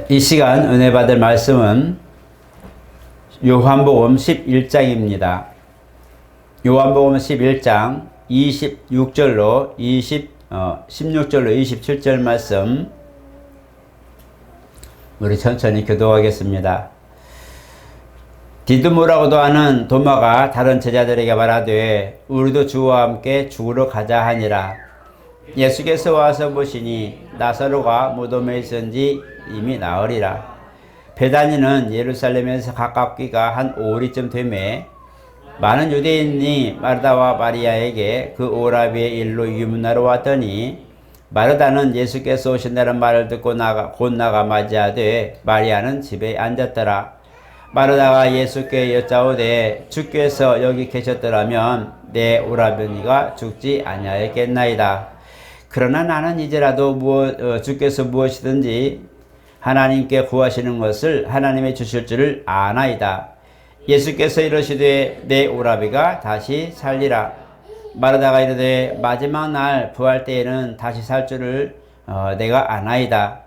이 시간 은혜 받을 말씀은 요한복음 11장입니다. 요한복음 11장 16절로 16절로 27절 말씀 우리 천천히 교독하겠습니다. 디두모라고도 하는 도마가 다른 제자들에게 말하되 우리도 주와 함께 죽으러 가자 하니라. 예수께서 와서 보시니 나사로가 무덤에 있은지 이미 나으리라. 베다니는 예루살렘에서 가깝기가 한 5리쯤 되매 많은 유대인이 마르다와 마리아에게 그 오라비의 일로 유문하러 왔더니 마르다는 예수께서 오신다는 말을 듣고 곧 나가 맞이하되 마리아는 집에 앉았더라. 마르다가 예수께 여짜오되 주께서 여기 계셨더라면 내 오라버니가 죽지 아니하였겠나이다. 그러나 나는 이제라도 주께서 무엇이든지 하나님께 구하시는 것을 하나님이 주실 줄을 아나이다. 예수께서 이르시되 내 오라비가 다시 살리라. 마르다가 이르되 마지막 날 부활 때에는 다시 살 줄을 내가 아나이다.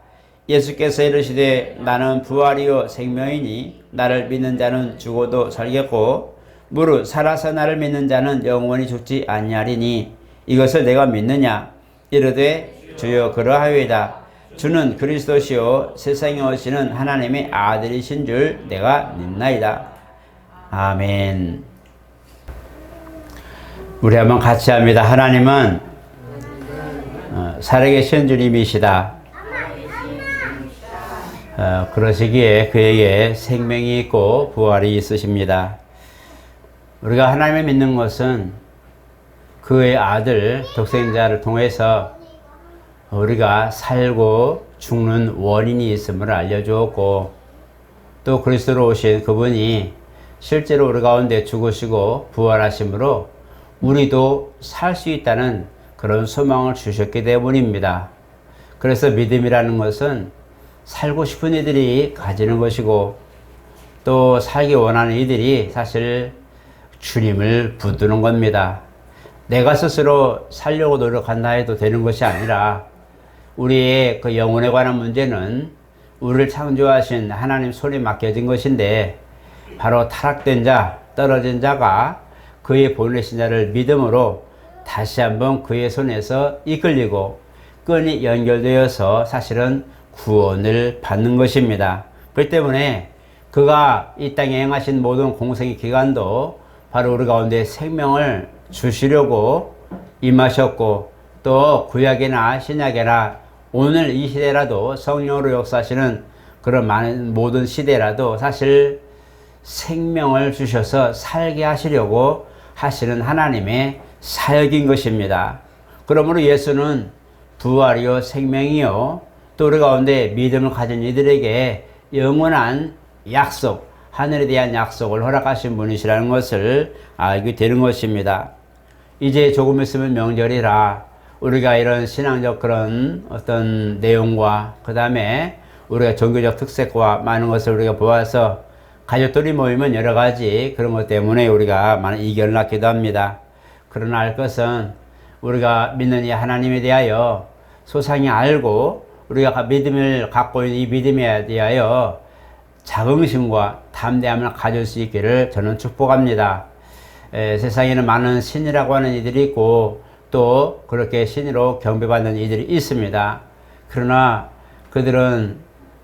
예수께서 이르시되 나는 부활이요 생명이니 나를 믿는 자는 죽어도 살겠고 무릇 살아서 나를 믿는 자는 영원히 죽지 아니하리니 이것을 내가 믿느냐. 이르되 주여 그러하오이다. 주는 그리스도시요 세상에 오시는 하나님의 아들이신 줄 내가 믿나이다. 아멘. 우리 한번 같이 합니다. 하나님은 살아계신 주님이시다. 그러시기에 그에게 생명이 있고 부활이 있으십니다. 우리가 하나님을 믿는 것은 그의 아들 독생자를 통해서 우리가 살고 죽는 원인이 있음을 알려주었고 또 그리스도로 오신 그분이 실제로 우리 가운데 죽으시고 부활하심으로 우리도 살 수 있다는 그런 소망을 주셨기 때문입니다. 그래서 믿음이라는 것은 살고 싶은 이들이 가지는 것이고 또 살기 원하는 이들이 사실 주님을 붙드는 겁니다. 내가 스스로 살려고 노력한다 해도 되는 것이 아니라 우리의 그 영혼에 관한 문제는 우리를 창조하신 하나님 손에 맡겨진 것인데 바로 타락된 자, 떨어진 자가 그의 보내신 자를 믿음으로 다시 한번 그의 손에서 이끌리고 끈이 연결되어서 사실은 구원을 받는 것입니다. 그렇기 때문에 그가 이 땅에 행하신 모든 공생의 기간도 바로 우리 가운데 생명을 주시려고 임하셨고 또 구약이나 신약이나 오늘 이 시대라도 성령으로 역사하시는 그런 많은 모든 시대라도 사실 생명을 주셔서 살게 하시려고 하시는 하나님의 사역인 것입니다. 그러므로 예수는 부활이요 생명이요 또 우리 가운데 믿음을 가진 이들에게 영원한 약속, 하늘에 대한 약속을 허락하신 분이시라는 것을 알게 되는 것입니다. 이제 조금 있으면 명절이라 우리가 이런 신앙적 그런 어떤 내용과 그 다음에 우리가 종교적 특색과 많은 것을 우리가 보아서 가족들이 모이면 여러 가지 그런 것 때문에 우리가 많은 이견을 낳기도 합니다. 그러나 알 것은 우리가 믿는 이 하나님에 대하여 소상히 알고 우리가 믿음을 갖고 있는 이 믿음에 대하여 자긍심과 담대함을 가질 수 있기를 저는 축복합니다. 세상에는 많은 신이라고 하는 이들이 있고 또 그렇게 신으로 경배받는 이들이 있습니다. 그러나 그들은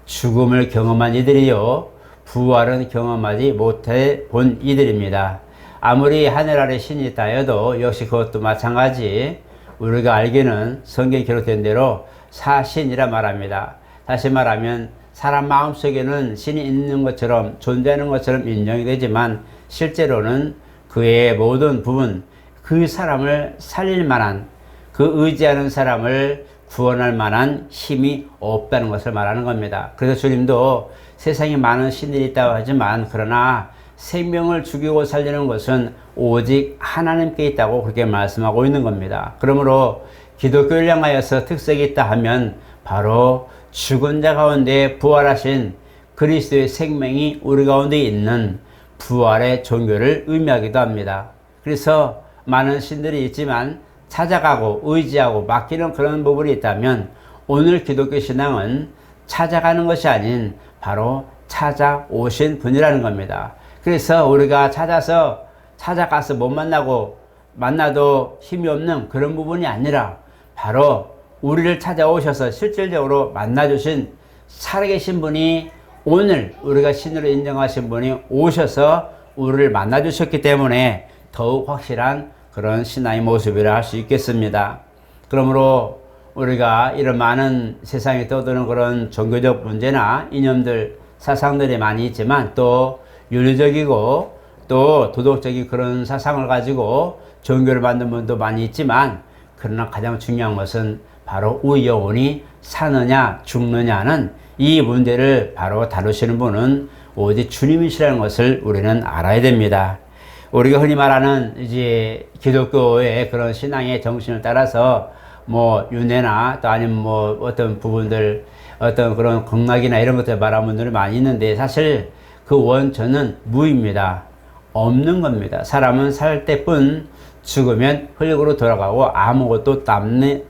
죽음을 경험한 이들이요 부활은 경험하지 못해 본 이들입니다. 아무리 하늘 아래 신이 있다 해도 역시 그것도 마찬가지 우리가 알기는 성경에 기록된 대로 사신이라 말합니다. 다시 말하면 사람 마음속에는 신이 있는 것처럼 존재하는 것처럼 인정이 되지만 실제로는 그의 모든 부분 그 사람을 살릴 만한 그 의지하는 사람을 구원할 만한 힘이 없다는 것을 말하는 겁니다. 그래서 주님도 세상에 많은 신들이 있다고 하지만 그러나 생명을 죽이고 살리는 것은 오직 하나님께 있다고 그렇게 말씀하고 있는 겁니다. 그러므로 기독교를 향하여서 특색이 있다 하면 바로 죽은 자 가운데 부활하신 그리스도의 생명이 우리 가운데 있는 부활의 종교를 의미하기도 합니다. 그래서 많은 신들이 있지만 찾아가고 의지하고 맡기는 그런 부분이 있다면 오늘 기독교 신앙은 찾아가는 것이 아닌 바로 찾아오신 분이라는 겁니다. 그래서 우리가 찾아가서 못 만나도 힘이 없는 그런 부분이 아니라 바로 우리를 찾아오셔서 실질적으로 만나주신 살아계신 분이, 오늘 우리가 신으로 인정하신 분이 오셔서 우리를 만나주셨기 때문에 더욱 확실한 그런 신앙의 모습이라 할 수 있겠습니다. 그러므로 우리가 이런 많은 세상에 떠도는 그런 종교적 문제나 이념들, 사상들이 많이 있지만, 또 윤리적이고 또 도덕적인 그런 사상을 가지고 종교를 만든 분도 많이 있지만, 그러나 가장 중요한 것은 바로 우리 영혼이 사느냐 죽느냐는 이 문제를 바로 다루시는 분은 오직 주님이시라는 것을 우리는 알아야 됩니다. 우리가 흔히 말하는 이제 기독교의 그런 신앙의 정신을 따라서 뭐 윤회나 또 아니면 뭐 어떤 부분들, 어떤 그런 극락이나 이런 것들 말하는 분들이 많이 있는데, 사실 그 원천은 무입니다. 없는 겁니다. 사람은 살 때뿐 죽으면 흙으로 돌아가고 아무것도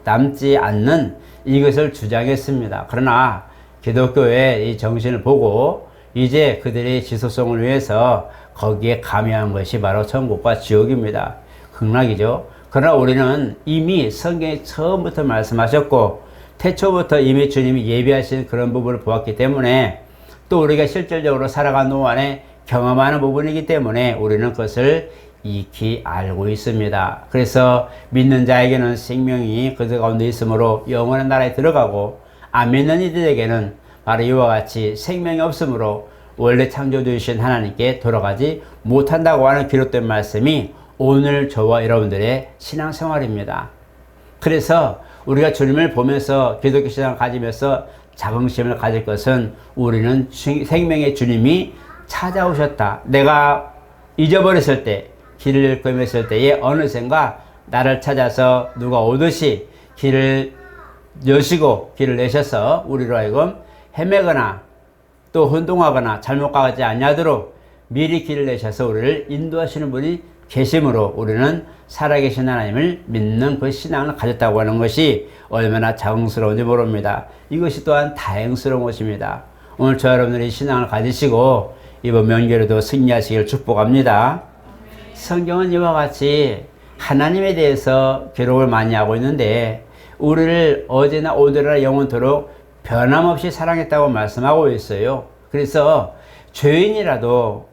남지 않는 이것을 주장했습니다. 그러나 기독교의 이 정신을 보고 이제 그들의 지속성을 위해서 거기에 가미한 것이 바로 천국과 지옥입니다. 극락이죠. 그러나 우리는 이미 성경에 처음부터 말씀하셨고 태초부터 이미 주님이 예비하신 그런 부분을 보았기 때문에, 또 우리가 실질적으로 살아가는 동안에 경험하는 부분이기 때문에 우리는 그것을 익히 알고 있습니다. 그래서 믿는 자에게는 생명이 그들 가운데 있으므로 영원한 나라에 들어가고, 안 믿는 이들에게는 바로 이와 같이 생명이 없으므로 원래 창조주이신 하나님께 돌아가지 못한다고 하는 기록된 말씀이 오늘 저와 여러분들의 신앙생활입니다. 그래서 우리가 주님을 보면서 기독교 신앙을 가지면서 자긍심을 가질 것은, 우리는 생명의 주님이 찾아오셨다. 내가 잊어버렸을 때, 길을 잃고 헤맸을 때에 어느샌가 나를 찾아서 누가 오듯이 길을 여시고 길을 내셔서 우리로 하여금 헤매거나 또 혼동하거나 잘못 가지 아니하도록 미리 길을 내셔서 우리를 인도하시는 분이 계심으로 우리는 살아계신 하나님을 믿는 그 신앙을 가졌다고 하는 것이 얼마나 자긍스러운지 모릅니다. 이것이 또한 다행스러운 것입니다. 오늘 저 여러분들이 신앙을 가지시고 이번 명절에도 승리하시길 축복합니다. 성경은 이와 같이 하나님에 대해서 기록을 많이 하고 있는데, 우리를 어제나 오늘이나 영원토록 변함없이 사랑했다고 말씀하고 있어요. 그래서 죄인이라도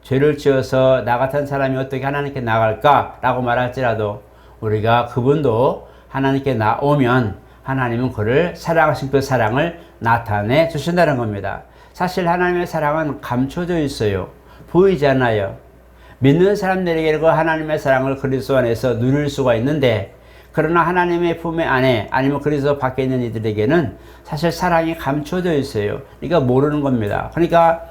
죄를 지어서 나 같은 사람이 어떻게 하나님께 나갈까 라고 말할지라도, 우리가 그분도 하나님께 나오면 하나님은 그를 사랑하신 그 사랑을 나타내 주신다는 겁니다. 사실 하나님의 사랑은 감춰져 있어요. 보이지 않아요. 믿는 사람들에게 그 하나님의 사랑을 그리스도 안에서 누릴 수가 있는데, 그러나 하나님의 품 안에 아니면 그리스도 밖에 있는 이들에게는 사실 사랑이 감춰져 있어요. 그러니까 모르는 겁니다. 그러니까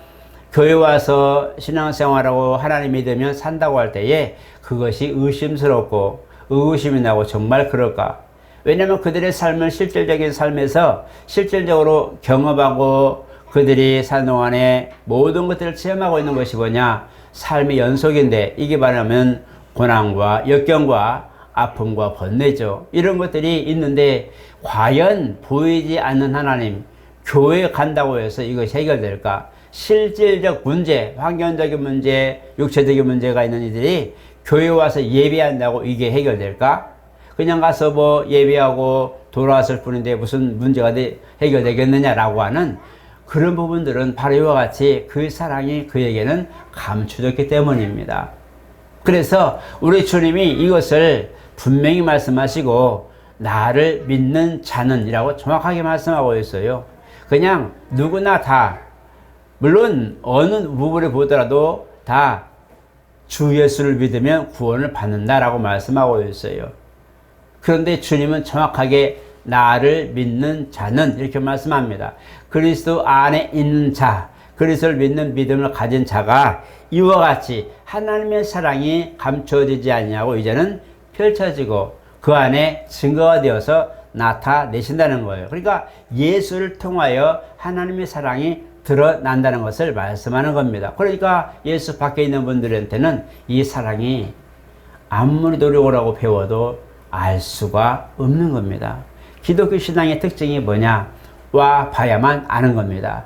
교회 와서 신앙생활하고 하나님 믿으면 산다고 할 때에 그것이 의심스럽고 의구심이 나고, 정말 그럴까? 왜냐하면 그들의 삶을 실질적인 삶에서 실질적으로 경험하고 그들이 사는 동안에 모든 것들을 체험하고 있는 것이 뭐냐? 삶의 연속인데, 이게 말하면 고난과 역경과 아픔과 번뇌죠. 이런 것들이 있는데, 과연 보이지 않는 하나님, 교회에 간다고 해서 이것이 해결될까? 실질적 문제, 환경적인 문제, 육체적인 문제가 있는 이들이 교회에 와서 예배한다고 이게 해결될까? 그냥 가서 뭐 예배하고 돌아왔을 뿐인데 무슨 문제가 해결되겠느냐라고 하는 그런 부분들은 바로 이와 같이 그 사랑이 그에게는 감춰졌기 때문입니다. 그래서 우리 주님이 이것을 분명히 말씀하시고, 나를 믿는 자는 이라고 정확하게 말씀하고 있어요. 그냥 누구나 다, 물론 어느 부분을 보더라도 다 주 예수를 믿으면 구원을 받는다라고 말씀하고 있어요. 그런데 주님은 정확하게 나를 믿는 자는 이렇게 말씀합니다. 그리스도 안에 있는 자, 그리스도를 믿는 믿음을 가진 자가 이와 같이 하나님의 사랑이 감춰지지 않냐고 이제는 펼쳐지고 그 안에 증거가 되어서 나타내신다는 거예요. 그러니까 예수를 통하여 하나님의 사랑이 드러난다는 것을 말씀하는 겁니다. 그러니까 예수 밖에 있는 분들한테는 이 사랑이 아무리 노력을 하고 배워도 알 수가 없는 겁니다. 기독교 신앙의 특징이 뭐냐? 들어와 봐야만 아는 겁니다.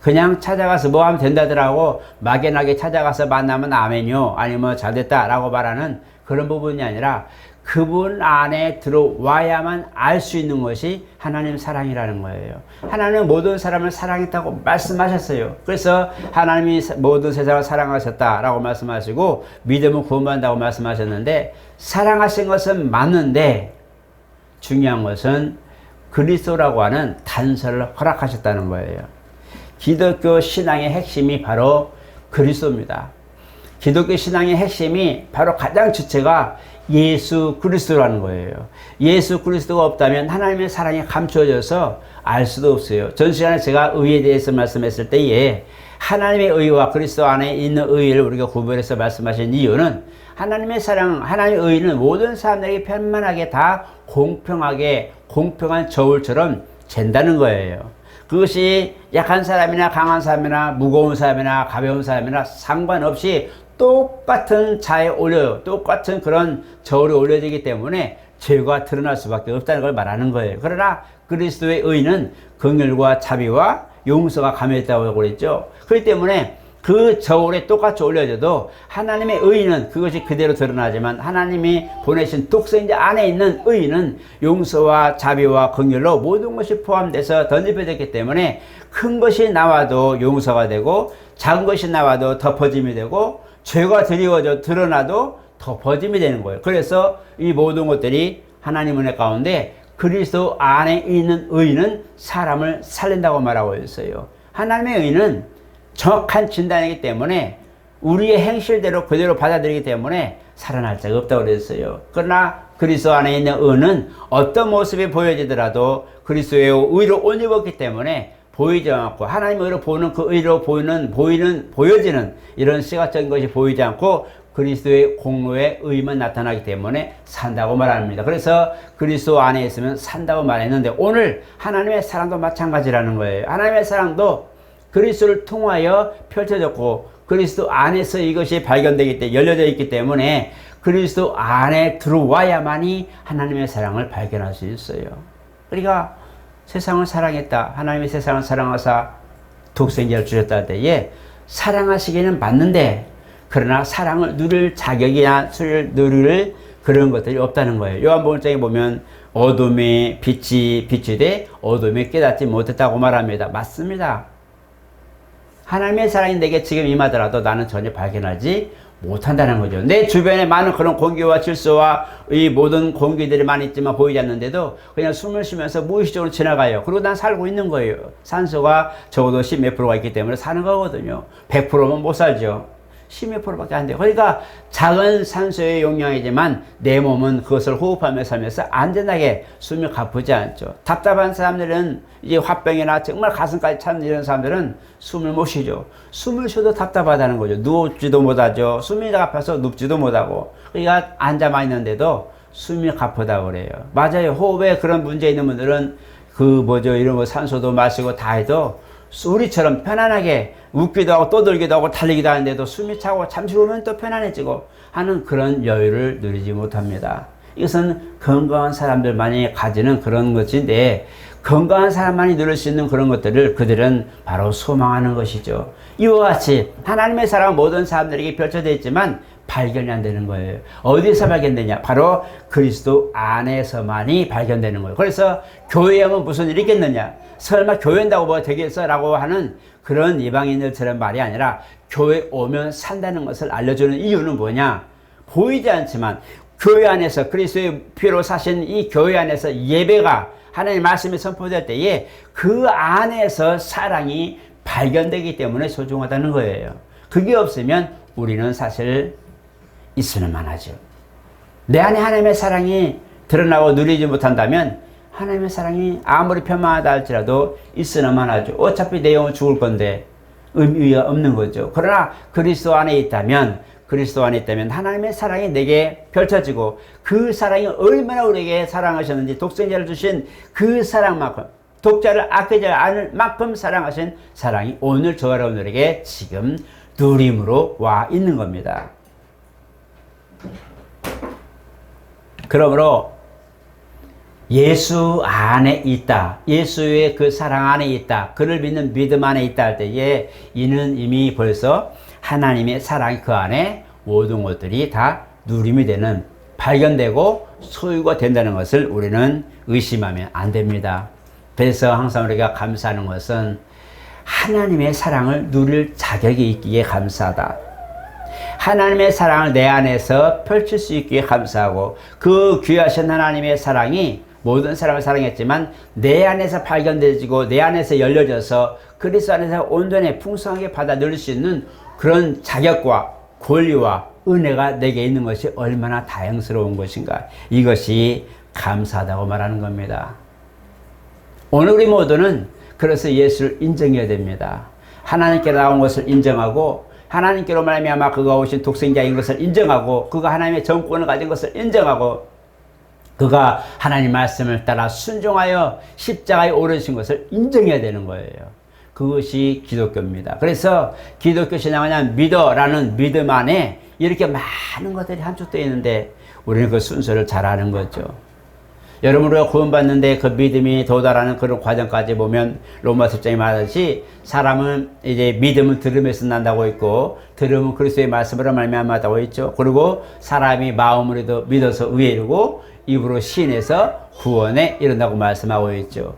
그냥 찾아가서 뭐 하면 된다더라고 막연하게 찾아가서 만나면 아멘요 아니면 잘됐다라고 말하는 그런 부분이 아니라 그분 안에 들어와야만 알 수 있는 것이 하나님 사랑이라는 거예요. 하나님은 모든 사람을 사랑했다고 말씀하셨어요. 그래서 하나님이 모든 세상을 사랑하셨다라고 말씀하시고 믿음은 구원받는다고 말씀하셨는데, 사랑하신 것은 맞는데 중요한 것은 그리스도라고 하는 단서를 허락하셨다는 거예요. 기독교 신앙의 핵심이 바로 그리스도입니다. 기독교 신앙의 핵심이 바로 가장 주체가 예수 그리스도라는 거예요. 예수 그리스도가 없다면 하나님의 사랑이 감추어져서 알 수도 없어요. 전 시간에 제가 의에 대해서 말씀했을 때에 하나님의 의와 그리스도 안에 있는 의를 우리가 구별해서 말씀하신 이유는 하나님의 사랑, 하나님의 의는 모든 사람들에게 편만하게 다 공평하게 공평한 저울처럼 잰다는 거예요. 그것이 약한 사람이나 강한 사람이나 무거운 사람이나 가벼운 사람이나 상관없이 똑같은 자에 올려요. 똑같은 그런 저울이 올려지기 때문에 죄가 드러날 수밖에 없다는 걸 말하는 거예요. 그러나 그리스도의 의는 긍휼과 자비와 용서가 감해있다고 그랬죠. 그렇기 때문에 그 저울에 똑같이 올려져도 하나님의 의는 그것이 그대로 드러나지만 하나님이 보내신 독생자 안에 있는 의는 용서와 자비와 긍휼로 모든 것이 포함돼서 덧입혀졌기 때문에 큰 것이 나와도 용서가 되고 작은 것이 나와도 덮어짐이 되고 죄가 드리워져 드러나도 덮어짐이 되는 거예요. 그래서 이 모든 것들이 하나님 은혜 가운데 그리스도 안에 있는 의는 사람을 살린다고 말하고 있어요. 하나님의 의는 정확한 진단이기 때문에 우리의 행실대로 그대로 받아들이기 때문에 살아날 자가 없다고 그랬어요. 그러나 그리스도 안에 있는 의는 어떤 모습이 보여지더라도 그리스도의 의로 옷 입었기 때문에 보이지 않고 하나님의 의로 보는 그 의로 보여지는 이런 시각적인 것이 보이지 않고 그리스도의 공로의 의만 나타나기 때문에 산다고 말합니다. 그래서 그리스도 안에 있으면 산다고 말했는데 오늘 하나님의 사랑도 마찬가지라는 거예요. 하나님의 사랑도 그리스도를 통하여 펼쳐졌고 그리스도 안에서 이것이 발견되기 때문에 열려져 있기 때문에 그리스도 안에 들어와야만이 하나님의 사랑을 발견할 수 있어요. 그러니까 세상을 사랑했다. 하나님이 세상을 사랑하사 독생자를 주셨다 할 때에 사랑하시기는 맞는데 그러나 사랑을 누릴 자격이나 누릴 그런 것들이 없다는 거예요. 요한복음장에 보면 어둠의 빛이 비추되 어둠이 깨닫지 못했다고 말합니다. 맞습니다. 하나님의 사랑이 내게 지금 임하더라도 나는 전혀 발견하지 못한다는 거죠. 내 주변에 많은 그런 공기와 질소와 이 모든 공기들이 많이 있지만 보이지 않는데도 그냥 숨을 쉬면서 무의식적으로 지나가요. 그리고 난 살고 있는 거예요. 산소가 적어도 10몇 프로가 있기 때문에 사는 거거든요. 100%면 못 살죠. 10몇 프로밖에 안 돼요. 그러니까 작은 산소의 용량이지만 내 몸은 그것을 호흡하며 살면서 안전하게 숨이 가쁘지 않죠. 답답한 사람들은 이제 화병이나 정말 가슴까지 찬 이런 사람들은 숨을 못 쉬죠. 숨을 쉬어도 답답하다는 거죠. 누우지도 못하죠. 숨이 가빠서 눕지도 못하고. 그러니까 앉아만 있는데도 숨이 가쁘다고 그래요. 맞아요. 호흡에 그런 문제 있는 분들은 이런 거 산소도 마시고 다 해도 우리처럼 편안하게 웃기도 하고 떠들기도 하고 달리기도 하는데도 숨이 차고 잠시 후면 또 편안해지고 하는 그런 여유를 누리지 못합니다. 이것은 건강한 사람들만이 가지는 그런 것인데 건강한 사람만이 누릴 수 있는 그런 것들을 그들은 바로 소망하는 것이죠. 이와 같이 하나님의 사랑은 모든 사람들에게 펼쳐져 있지만 발견이 안 되는 거예요. 어디서 발견되냐? 바로 그리스도 안에서만이 발견되는 거예요. 그래서 교회에 오면 무슨 일이 있겠느냐? 설마 교회 온다고 뭐 되겠어? 라고 하는 그런 이방인들처럼 말이 아니라 교회 오면 산다는 것을 알려주는 이유는 뭐냐? 보이지 않지만 교회 안에서 그리스도의 피로 사신 이 교회 안에서 예배가 하나님의 말씀이 선포될 때에 그 안에서 사랑이 발견되기 때문에 소중하다는 거예요. 그게 없으면 우리는 사실 있으면 만하죠. 내 안에 하나님의 사랑이 드러나고 누리지 못한다면 하나님의 사랑이 아무리 편만하다 할지라도 있으나만 하죠. 어차피 내 영은 죽을 건데 의미가 없는 거죠. 그러나 그리스도 안에 있다면 하나님의 사랑이 내게 펼쳐지고 그 사랑이 얼마나 우리에게 사랑하셨는지 독생자를 주신 그 사랑만큼 독자를 아끼지 않을 만큼 사랑하신 사랑이 오늘 저 여러분들에게 지금 누림으로 와 있는 겁니다. 그러므로 예수 안에 있다. 예수의 그 사랑 안에 있다. 그를 믿는 믿음 안에 있다 할 때에 이는 이미 벌써 하나님의 사랑이 그 안에 모든 것들이 다 누림이 되는, 발견되고 소유가 된다는 것을 우리는 의심하면 안 됩니다. 그래서 항상 우리가 감사하는 것은 하나님의 사랑을 누릴 자격이 있기에 감사하다. 하나님의 사랑을 내 안에서 펼칠 수 있기에 감사하고, 그 귀하신 하나님의 사랑이 모든 사람을 사랑했지만 내 안에서 발견되지고 내 안에서 열려져서 그리스도 안에서 온전히 풍성하게 받아 누릴 수 있는 그런 자격과 권리와 은혜가 내게 있는 것이 얼마나 다행스러운 것인가. 이것이 감사하다고 말하는 겁니다. 오늘 우리 모두는 그래서 예수를 인정해야 됩니다. 하나님께 나온 것을 인정하고, 하나님께로 말미암아 그가 오신 독생자인 것을 인정하고, 그가 하나님의 정권을 가진 것을 인정하고, 그가 하나님 말씀을 따라 순종하여 십자가에 오르신 것을 인정해야 되는 거예요. 그것이 기독교입니다. 그래서 기독교 신앙은 믿어라는 믿음 안에 이렇게 많은 것들이 함축되어 있는데 우리는 그 순서를 잘 아는 거죠. 여러분, 우리가 구원받는데 그 믿음이 도달하는 그런 과정까지 보면 로마서 10장에 말하듯이 사람은 이제 믿음은 들음에서 난다고 했고, 들음은 그리스도의 말씀으로 말미암았다고 했죠. 그리고 사람이 마음으로도 믿어서 의에 이르고 입으로 시인해서 구원에 이른다고 말씀하고 있죠.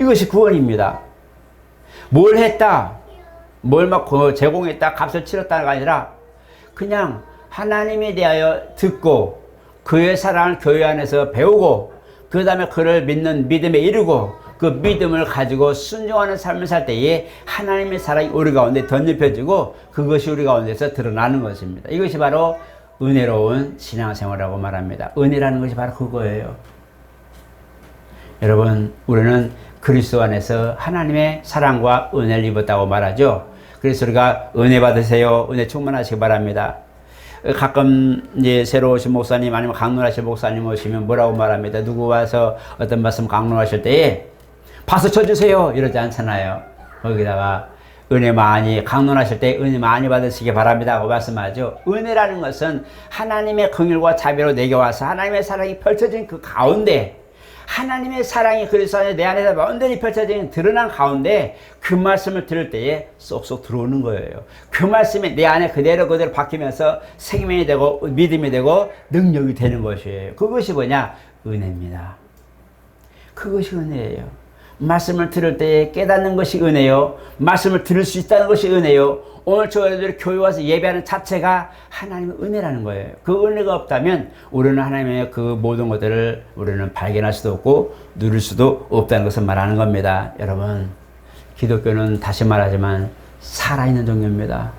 이것이 구원입니다. 뭘 했다, 뭘 막 제공했다, 값을 치렀다가 아니라 그냥 하나님에 대하여 듣고 그의 사랑을 교회 안에서 배우고, 그 다음에 그를 믿는 믿음에 이르고, 그 믿음을 가지고 순종하는 삶을 살 때에 하나님의 사랑이 우리 가운데 덧입혀지고 그것이 우리 가운데서 드러나는 것입니다. 이것이 바로 은혜로운 신앙생활이라고 말합니다. 은혜라는 것이 바로 그거예요. 여러분, 우리는 그리스도 안에서 하나님의 사랑과 은혜를 입었다고 말하죠. 그래서 우리가 은혜 받으세요, 은혜 충만하시기 바랍니다. 가끔 이제 새로 오신 목사님 아니면 강론하실 목사님 오시면 뭐라고 말합니다. 누구 와서 어떤 말씀 강론하실 때에 박수 쳐주세요 이러지 않잖아요. 거기다가 은혜 많이, 강론하실 때 은혜 많이 받으시기 바랍니다 하고 말씀하죠. 은혜라는 것은 하나님의 긍휼과 자비로 내게 와서 하나님의 사랑이 펼쳐진 그 가운데, 하나님의 사랑이 그리스도 안에 내 안에서 완전히 펼쳐진 드러난 가운데 그 말씀을 들을 때에 쏙쏙 들어오는 거예요. 그 말씀이 내 안에 그대로 박히면서 생명이 되고 믿음이 되고 능력이 되는 것이에요. 그것이 뭐냐? 은혜입니다. 그것이 은혜예요. 말씀을 들을 때에 깨닫는 것이 은혜요. 말씀을 들을 수 있다는 것이 은혜요. 오늘 저희들 교회 와서 예배하는 자체가 하나님의 은혜라는 거예요. 그 은혜가 없다면 우리는 하나님의 그 모든 것들을 우리는 발견할 수도 없고 누릴 수도 없다는 것을 말하는 겁니다. 여러분, 기독교는 다시 말하지만 살아있는 종교입니다.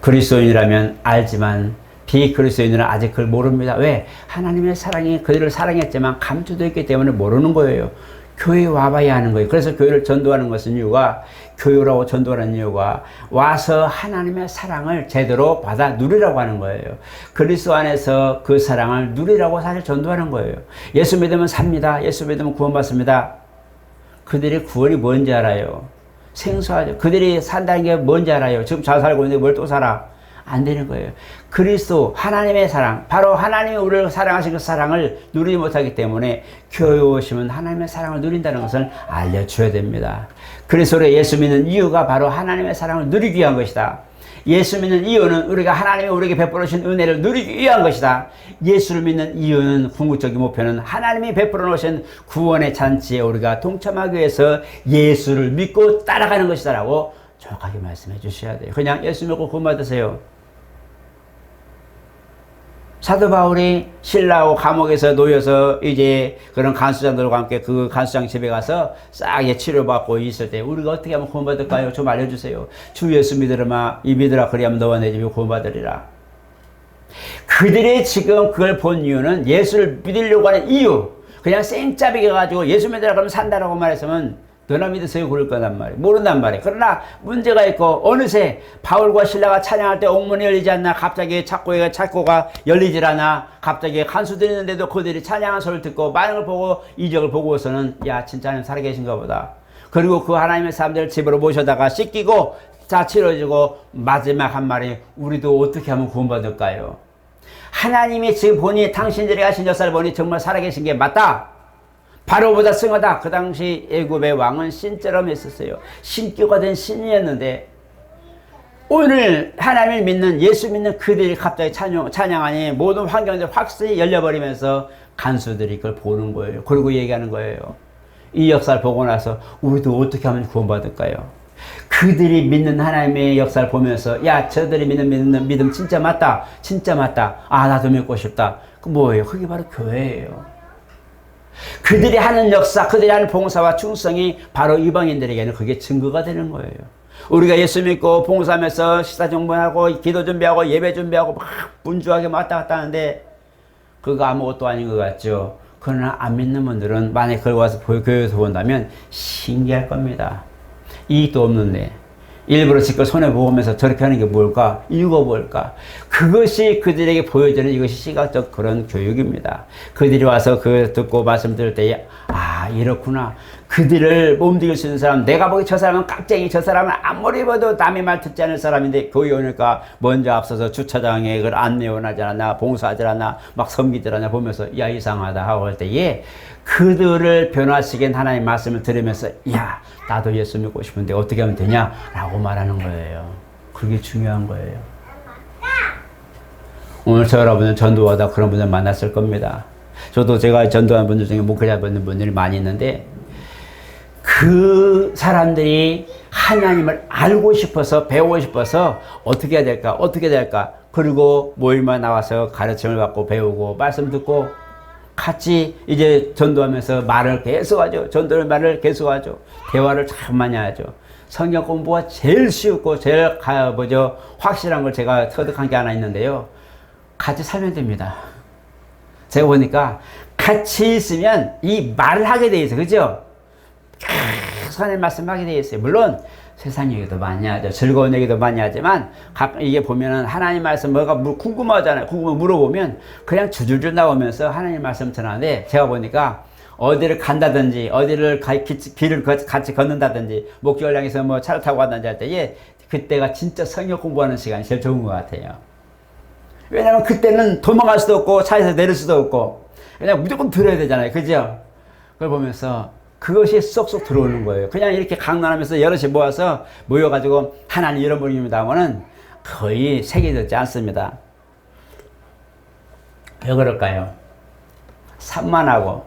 그리스도인이라면 알지만 비그리스도인들은 아직 그걸 모릅니다. 왜? 하나님의 사랑이 그들을 사랑했지만 감추되어 있기 때문에 모르는 거예요. 교회에 와봐야 하는 거예요. 그래서 교회를 전도하는 것은 이유가, 교회라고 전도하는 이유가 와서 하나님의 사랑을 제대로 받아 누리라고 하는 거예요. 그리스도 안에서 그 사랑을 누리라고 사실 전도하는 거예요. 예수 믿으면 삽니다. 예수 믿으면 구원받습니다. 그들의 구원이 뭔지 알아요? 생소하죠. 그들이 산다는 게 뭔지 알아요? 지금 잘 살고 있는데 뭘 또 살아? 안 되는 거예요. 그리스도 하나님의 사랑, 바로 하나님이 우리를 사랑하신 그 사랑을 누리지 못하기 때문에 교회에 오시면 하나님의 사랑을 누린다는 것을 알려줘야 됩니다. 그래서 우리가 예수 믿는 이유가 바로 하나님의 사랑을 누리기 위한 것이다. 예수 믿는 이유는 우리가 하나님이 우리에게 베풀어 주신 은혜를 누리기 위한 것이다. 예수를 믿는 이유는 궁극적인 목표는 하나님이 베풀어 놓으신 구원의 잔치에 우리가 동참하기 위해서 예수를 믿고 따라가는 것이다 라고 정확하게 말씀해 주셔야 돼요. 그냥 예수 믿고 구원 받으세요. 사도 바울이 신라하고 감옥에서 놓여서 이제 그런 간수장들과 함께 그 간수장 집에 가서 싹 치료받고 있을 때 우리가 어떻게 하면 구원받을까요? 좀 알려주세요. 주 예수 믿으라, 이 믿으라, 그리하면 너와 내 집이 구원받으리라. 그들이 지금 그걸 본 이유는, 예수를 믿으려고 하는 이유, 그냥 생짜배기 가지고 예수 믿으라 그러면 산다라고 말했으면 너나 믿으세요 그럴 거란 말이에요. 모른단 말이에요. 그러나 문제가 있고, 어느새 바울과 실라가 찬양할 때 옥문이 열리지 않나, 갑자기 창고가 열리질 않아, 갑자기 간수들이 있는데도 그들이 찬양한 소리를 듣고 많은 걸 보고 이적을 보고서는 야, 진짜 하나님 살아계신가 보다. 그리고 그 하나님의 사람들을 집으로 모셔다가 씻기고 자 치러지고 마지막 한 말이, 우리도 어떻게 하면 구원받을까요? 하나님이 지금 보니 당신들이 하신 역사를 보니 정말 살아계신 게 맞다. 바로보다 승하다. 그 당시 애굽의 왕은 신처럼 했었어요. 신격화 된 신이었는데 오늘 하나님을 믿는 예수 믿는 그들이 갑자기 찬양하니 모든 환경들이 확실히 열려버리면서 간수들이 그걸 보는 거예요. 그리고 얘기하는 거예요. 이 역사를 보고 나서 우리도 어떻게 하면 구원받을까요? 그들이 믿는 하나님의 역사를 보면서 야 저들이 믿는 믿음 진짜 맞다. 진짜 맞다. 아 나도 믿고 싶다. 그 뭐예요? 그게 바로 교회예요. 그들이 하는 역사, 그들이 하는 봉사와 충성이 바로 이방인들에게는 그게 증거가 되는 거예요. 우리가 예수 믿고 봉사하면서 식사 정보하고 기도 준비하고 예배 준비하고 막 분주하게 왔다 갔다 하는데 그거 아무것도 아닌 것 같죠. 그러나 안 믿는 분들은 만약에 그걸 와서 교회에서 본다면 신기할 겁니다. 이익도 없는데 일부러 지껏 손해보면서 저렇게 하는 게 뭘까? 이유가 뭘까? 그것이 그들에게 보여주는 이것이 시각적 그런 교육입니다. 그들이 와서 그 듣고 말씀 들을 때에 아 이렇구나. 그들을 몸들일 수 있는 사람, 내가 보기 저 사람은 깍쟁이, 저 사람은 아무리 봐도 남의 말 듣지 않을 사람인데 교회 오니까 먼저 앞서서 주차장에 그걸 안내원하지 않았나, 봉사하지 않았나, 막 섬기지 않았나 보면서 야 이상하다 하고 할 때에 그들을 변화시킨 하나님의 말씀을 들으면서 야 나도 예수 믿고 싶은데 어떻게 하면 되냐? 라고 말하는 거예요. 그게 중요한 거예요. 오늘 저 여러분은 전도하다 그런 분들 만났을 겁니다. 저도 제가 전도하는 분들 중에 목회자 받는 분들이 많이 있는데 그 사람들이 하나님을 알고 싶어서 배우고 싶어서 어떻게 해야 될까? 어떻게 될까? 그리고 모임에 나와서 가르침을 받고 배우고 말씀 듣고 같이 이제 전도하면서 말을 계속하죠. 전도를 말을 계속하죠. 대화를 참 많이 하죠. 성경 공부가 제일 쉽고 제일 확실한 걸 제가 터득한 게 하나 있는데요. 같이 살면 됩니다. 제가 보니까 같이 있으면 이 말을 하게 돼 있어요. 그죠? 계속 하나님 말씀하게 돼 있어요. 물론 세상 얘기도 많이 하죠. 즐거운 얘기도 많이 하지만 이게 보면은 하나님 말씀 뭐가 궁금하잖아요. 궁금하면 물어보면 그냥 줄줄줄 나오면서 하나님 말씀 전하는데 제가 보니까 어디를 간다든지 어디를 길을 같이 걷는다든지 목적을 향해서 뭐 차를 타고 간다든지 할 때에 그때가 진짜 성경 공부하는 시간이 제일 좋은 것 같아요. 왜냐면 그때는 도망갈 수도 없고 차에서 내릴 수도 없고 그냥 무조건 들어야 되잖아요. 그죠? 그걸 보면서 그것이 쏙쏙 들어오는 거예요. 그냥 이렇게 강론하면서 여럿이 모여가지고 하나님 이런 분입니다 하면은 거의 새겨지지 않습니다. 왜 그럴까요? 산만하고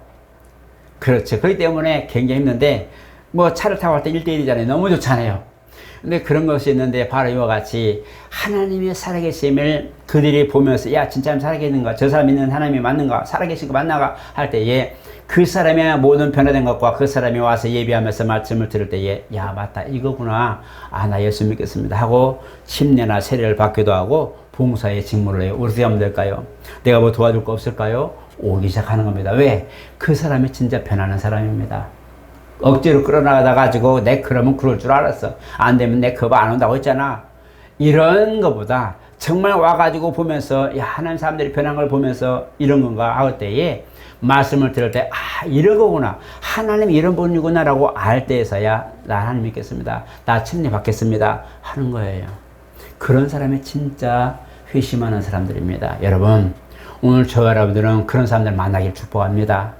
그렇죠. 그렇기 때문에 굉장히 힘든데 뭐 차를 타고 갈 때 1대1이잖아요. 너무 좋잖아요. 근데 그런 것이 있는데 바로 이와 같이 하나님의 살아계심을 그들이 보면서 야 진짜 살아계신가? 저 사람 믿는 하나님이 맞는가? 살아계신 거 맞나가? 할 때에 그 사람의 모든 변화된 것과 그 사람이 와서 예비하면서 말씀을 들을 때에 야 맞다 이거구나. 아 나 예수 믿겠습니다 하고 침례나 세례를 받기도 하고 봉사에 직무를 해요. 어떻게 하면 될까요? 내가 뭐 도와줄 거 없을까요? 오기 시작하는 겁니다. 왜? 그 사람이 진짜 변하는 사람입니다. 억지로 끌어나가다 가지고 내 그러면 그럴 줄 알았어. 안 되면 내 그거 안 온다고 했잖아. 이런 거보다 정말 와가지고 보면서 야 하나님 사람들이 변한 걸 보면서 이런 건가 할 때에 말씀을 들을 때 아 이런 거구나. 하나님 이런 분이구나 라고 알 때에서야 나 하나님 믿겠습니다. 나 침례 받겠습니다 하는 거예요. 그런 사람이 진짜 회심하는 사람들입니다. 여러분 오늘 저 여러분들은 그런 사람들 만나길 축복합니다.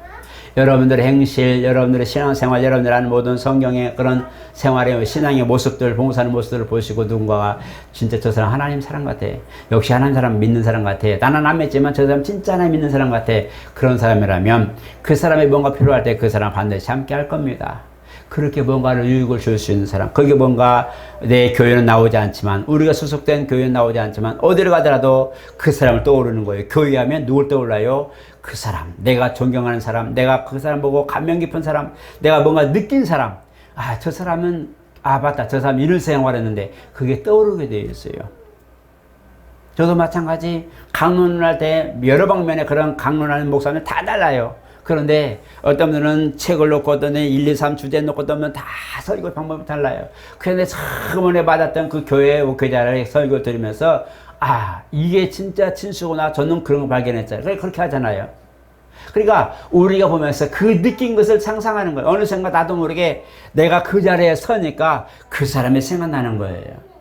여러분들의 행실, 여러분들의 신앙생활, 여러분들 하는 모든 성경의 그런 생활의 신앙의 모습들, 봉사하는 모습들을 보시고 누군가가 진짜 저 사람 하나님 사람 같아. 역시 하나님 사람 믿는 사람 같아. 나는 안 믿지만 저 사람 진짜 하나님 믿는 사람 같아. 그런 사람이라면 그 사람이 뭔가 필요할 때 그 사람 반드시 함께 할 겁니다. 그렇게 뭔가를 유익을 줄 수 있는 사람. 그게 뭔가 내 교회는 나오지 않지만 우리가 소속된 교회는 나오지 않지만 어디를 가더라도 그 사람을 떠오르는 거예요. 교회하면 누굴 떠올라요? 그 사람. 내가 존경하는 사람. 내가 그 사람 보고 감명 깊은 사람. 내가 뭔가 느낀 사람. 아, 저 사람은 아 맞다. 저 사람 이런 생활했는데 그게 떠오르게 되어 있어요. 저도 마찬가지 강론을 할 때 여러 방면에 그런 강론하는 목사는 다 달라요. 그런데 어떤 분들은 책을 놓고 어떤 1, 2, 3 주제 놓고 어떤 분은 다 설교 방법이 달라요. 그런데 처음 은혜 받았던 그 교회 목회자를 설교 들으면서 아 이게 진짜 진수구나 저는 그런 거 발견했잖아요. 그렇게 하잖아요. 그러니까 우리가 보면서 그 느낀 것을 상상하는 거예요. 어느 순간 나도 모르게 내가 그 자리에 서니까 그 사람이 생각나는 거예요.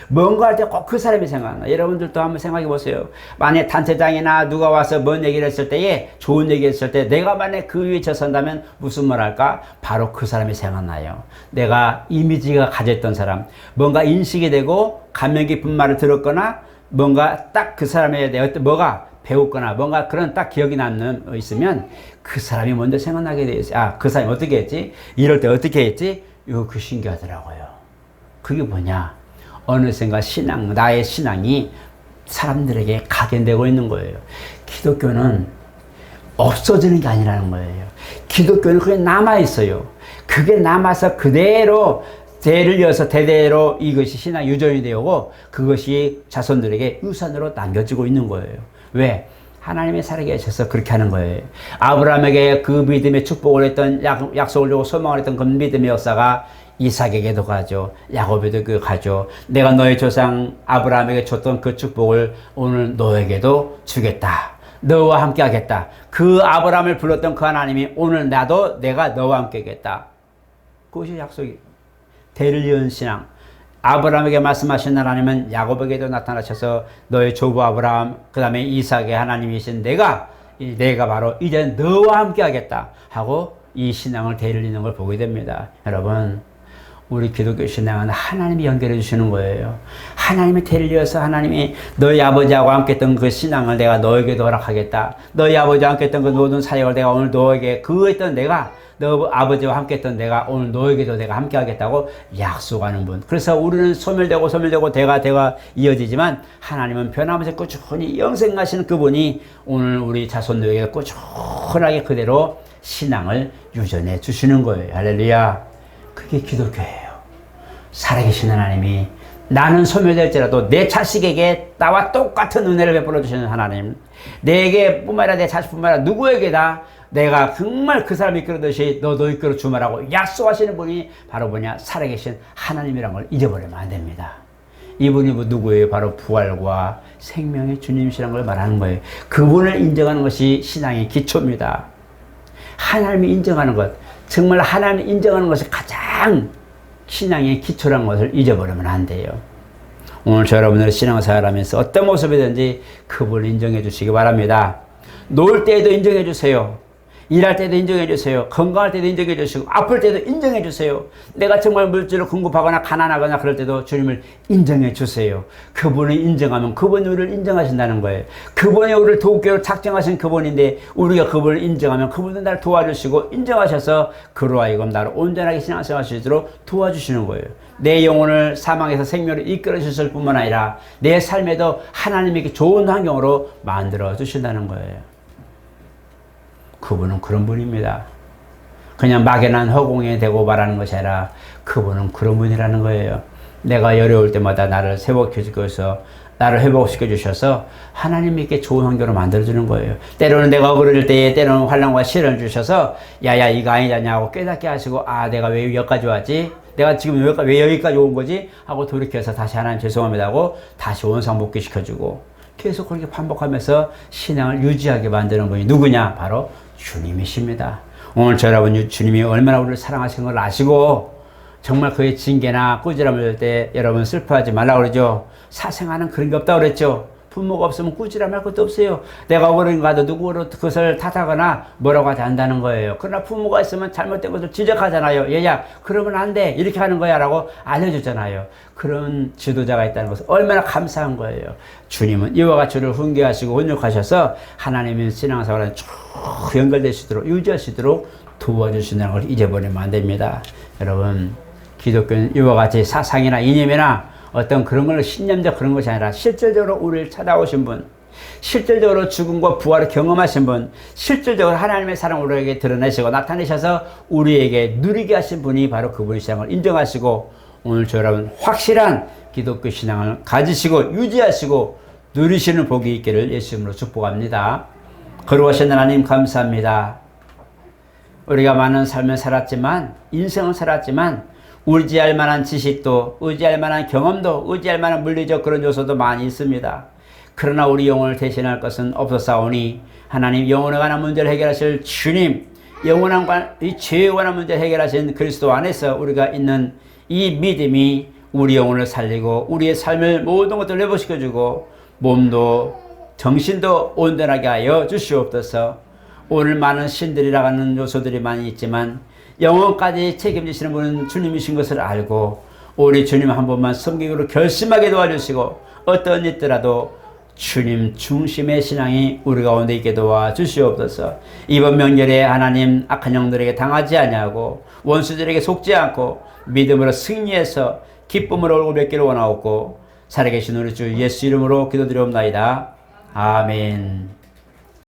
뭔가 할 때 꼭 그 사람이 생각나. 여러분들도 한번 생각해 보세요. 만약 단체장이나 누가 와서 뭔 얘기를 했을 때에, 좋은 얘기를 했을 때 내가 만약 그 위에 서선다면 무슨 말 할까? 바로 그 사람이 생각나요. 내가 이미지가 가졌던 사람, 뭔가 인식이 되고 감명 깊은 말을 들었거나 뭔가 딱 그 사람에 대해 뭐가 배웠거나 뭔가 그런 딱 기억이 남는 있으면 그 사람이 먼저 생각나게 돼 있어요. 아, 그 사람이 어떻게 했지? 이럴 때 어떻게 했지? 이거 그 신기하더라고요. 그게 뭐냐? 어느샌가 나의 신앙이 사람들에게 각인되고 있는 거예요. 기독교는 없어지는 게 아니라는 거예요. 기독교는 그게 남아있어요. 그게 남아서 그대로 대를 이어서 대대로 이것이 신앙 유전이 되고 그것이 자손들에게 유산으로 남겨지고 있는 거예요. 왜? 하나님의 살아계셔서 그렇게 하는 거예요. 아브라함에게 그 믿음의 축복을 했던 약속을 주고 소망을 했던 그 믿음의 역사가 이삭에게도 가죠. 야곱에게도 가죠. 내가 너의 조상 아브라함에게 줬던 그 축복을 오늘 너에게도 주겠다. 너와 함께 하겠다. 그 아브라함을 불렀던 그 하나님이 오늘 내가 너와 함께 하겠다. 그것이 약속이. 대를 이은 신앙. 아브라함에게 말씀하신 하나님은 야곱에게도 나타나셔서 너의 조부 아브라함, 그 다음에 이삭의 하나님이신 내가 바로 이제 너와 함께 하겠다 하고 이 신앙을 대를 잇는 걸 보게 됩니다. 여러분, 우리 기독교 신앙은 하나님이 연결해 주시는 거예요. 하나님의 대를 이어서 하나님이 너희 아버지하고 함께 했던 그 신앙을 내가 너에게도 허락하겠다. 너희 아버지와 함께 했던 그 모든 사역을 내가 오늘 너에게 너 아버지와 함께 했던 내가 오늘 너에게도 내가 함께 하겠다고 약속하는 분. 그래서 우리는 소멸되고 대가 이어지지만 하나님은 변함없이 꾸준히 영생하시는 그분이 오늘 우리 자손들에게 꾸준하게 그대로 신앙을 유전해 주시는 거예요. 할렐루야. 그게 기독교예요. 살아계신 하나님이 나는 소멸될지라도 내 자식에게 나와 똑같은 은혜를 베풀어 주시는 하나님, 내게 뿐만 아니라 내 자식뿐만 아니라 누구에게다 내가 정말 그 사람이 이끌듯이 너도 이끌어 주마라고 약속하시는 분이 바로 뭐냐? 살아계신 하나님이란 걸 잊어버리면 안 됩니다. 이분이 누구예요? 바로 부활과 생명의 주님이시라는 걸 말하는 거예요. 그분을 인정하는 것이 신앙의 기초입니다. 하나님이 인정하는 것, 정말 하나님이 인정하는 것이 가장 신앙의 기초라는 것을 잊어버리면 안 돼요. 오늘 저 여러분들의 신앙생활 하면서 어떤 모습이든지 그분을 인정해 주시기 바랍니다. 놀 때에도 인정해 주세요. 일할 때도 인정해 주세요. 건강할 때도 인정해 주시고 아플 때도 인정해 주세요. 내가 정말 물질을 궁급하거나 가난하거나 그럴 때도 주님을 인정해 주세요. 그분을 인정하면 그분이 우리를 인정하신다는 거예요. 그분이 우리를 도우기로 작정하신 그분인데 우리가 그분을 인정하면 그분은 나를 도와주시고 인정하셔서 그로 하여금 나를 온전하게 신앙생활 할 수 있도록 도와주시는 거예요. 내 영혼을 사망에서 생명으로 이끌어 주실 뿐만 아니라 내 삶에도 하나님에게 좋은 환경으로 만들어 주신다는 거예요. 그분은 그런 분입니다. 그냥 막연한 허공에 대고 말하는 것이 아니라 그분은 그런 분이라는 거예요. 내가 어려울 때마다 나를 회복시켜 주셔서 하나님께 좋은 환경으로 만들어주는 거예요. 때로는 내가 어려울 때에 때로는 환난과 시련을 주셔서 야야 이거 아니냐고 깨닫게 하시고 아 내가 왜 여기까지 왔지? 내가 지금 왜 여기까지 온 거지? 하고 돌이켜서 다시 하나님 죄송합니다 하고 다시 원상복귀시켜주고 계속 그렇게 반복하면서 신앙을 유지하게 만드는 분이 누구냐? 바로 주님이십니다. 오늘 여러분 주님이 얼마나 우리를 사랑하시는 걸 아시고 정말 그의 징계나 꾸지람을 할 때 여러분 슬퍼하지 말라고 그러죠. 사생아는 그런 게 없다고 그랬죠. 부모가 없으면 꾸지람할 것도 없어요. 내가 어려운 가도 누구로 그것을 탓하거나 뭐라고 하지 않는다는 거예요. 그러나 부모가 있으면 잘못된 것을 지적하잖아요. 얘야 그러면 안 돼 이렇게 하는 거야 라고 알려줬잖아요. 그런 지도자가 있다는 것은 얼마나 감사한 거예요. 주님은 이와 같이 우리를 훈계하시고 온육하셔서 하나님의 신앙생활에 쭉 연결되시도록 유지하시도록 도와주신다는 걸 잊어버리면 안 됩니다. 여러분 기독교는 이와 같이 사상이나 이념이나 어떤 그런 걸 신념적 그런 것이 아니라 실질적으로 우리를 찾아오신 분, 실질적으로 죽음과 부활을 경험하신 분, 실질적으로 하나님의 사랑을 우리에게 드러내시고 나타내셔서 우리에게 누리게 하신 분이 바로 그분의 신앙을 인정하시고 오늘 저 여러분 확실한 기독교 신앙을 가지시고 유지하시고 누리시는 복이 있기를 예수님으로 축복합니다. 거룩하신 하나님 감사합니다. 우리가 많은 삶을 살았지만 인생을 살았지만 의지할 만한 지식도 의지할 만한 경험도 의지할 만한 물리적 그런 요소도 많이 있습니다. 그러나 우리 영혼을 대신할 것은 없었사오니 하나님 영혼에 관한 문제를 해결하실 주님 이 죄에 관한 문제를 해결하신 그리스도 안에서 우리가 있는 이 믿음이 우리 영혼을 살리고 우리의 삶을 모든 것들 회복시켜주고 몸도 정신도 온전하게 하여 주시옵소서. 오늘 많은 신들이라 하는 요소들이 많이 있지만 영혼까지 책임지시는 분은 주님이신 것을 알고 우리 주님 한 번만 섬기기로 결심하게 도와주시고 어떤 일더라도 주님 중심의 신앙이 우리 가운데 있게 도와주시옵소서. 이번 명절에 하나님 악한 영들에게 당하지 아니하고 원수들에게 속지 않고 믿음으로 승리해서 기쁨으로 얼굴 뵙기를 원하옵고 살아계신 우리 주 예수 이름으로 기도드리옵나이다. 아멘.